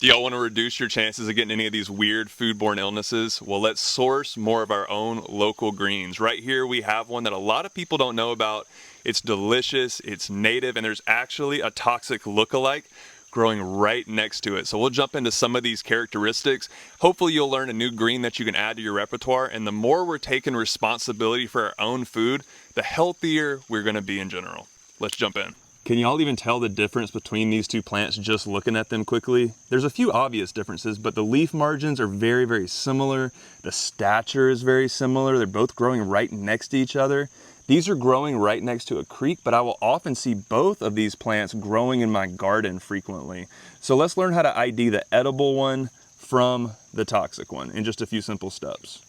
Do y'all want to reduce your chances of getting any of these weird foodborne illnesses? Well, let's source more of our own local greens. Right here we have one that a lot of people don't know about. It's delicious, it's native, and there's actually a toxic look-alike growing right next to it. So we'll jump into some of these characteristics. Hopefully you'll learn a new green that you can add to your repertoire, and the more we're taking responsibility for our own food, the healthier we're going to be in general. Let's jump in. Can y'all even tell the difference between these two plants just looking at them quickly? There's a few obvious differences, but the leaf margins are very, very similar. The stature is very similar. They're both growing right next to each other. These are growing right next to a creek, but I will often see both of these plants growing in my garden frequently. So let's learn how to ID the edible one from the toxic one in just a few simple steps.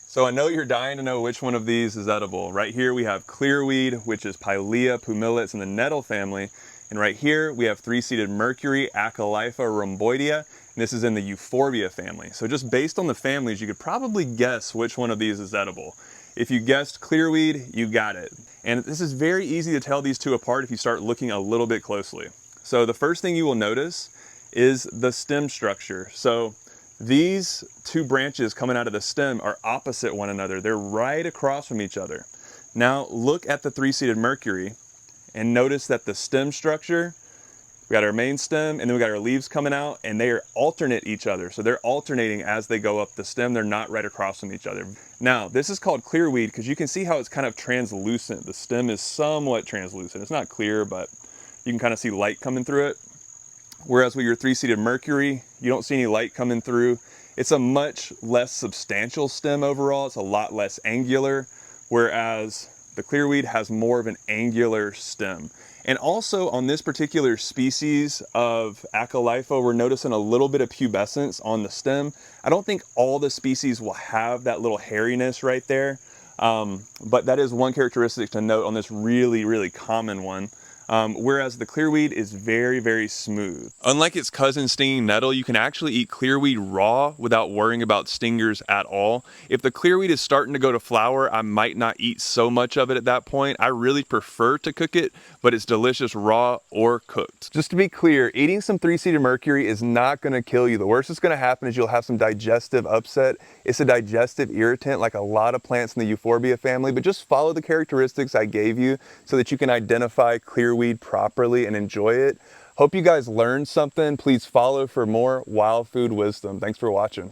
So I know you're dying to know which one of these is edible. Right here we have clearweed, which is Pilea pumila, it's in the nettle family. And right here we have three-seeded mercury, Acalypha rhomboidea, and this is in the euphorbia family. So just based on the families, you could probably guess which one of these is edible. If you guessed clearweed, you got it. And this is very easy to tell these two apart if you start looking a little bit closely. So the first thing you will notice is the stem structure. So these two branches coming out of the stem are opposite one another. They're right across from each other. Now look at the three-seeded mercury and notice that the stem structure, we got our main stem and then we got our leaves coming out, and they are alternate each other. So they're alternating as they go up the stem. They're not right across from each other. Now this is called clearweed because you can see how it's kind of translucent. The stem is somewhat translucent. It's not clear, but you can kind of see light coming through it. Whereas with your three-seeded mercury, you don't see any light coming through. It's a much less substantial stem overall. It's a lot less angular, whereas the clearweed has more of an angular stem. And also on this particular species of Acalypha, we're noticing a little bit of pubescence on the stem. I don't think all the species will have that little hairiness right there, but that is one characteristic to note on this really, really common one. Whereas the clearweed is very, very smooth. Unlike its cousin stinging nettle, you can actually eat clearweed raw without worrying about stingers at all. If the clearweed is starting to go to flower, I might not eat so much of it at that point. I really prefer to cook it, but it's delicious raw or cooked. Just to be clear, eating some three-seeded mercury is not going to kill you. The worst that's going to happen is you'll have some digestive upset. It's a digestive irritant like a lot of plants in the euphorbia family, but just follow the characteristics I gave you so that you can identify clearweed properly and enjoy it. Hope you guys learned something. Please follow for more wild food wisdom. Thanks for watching.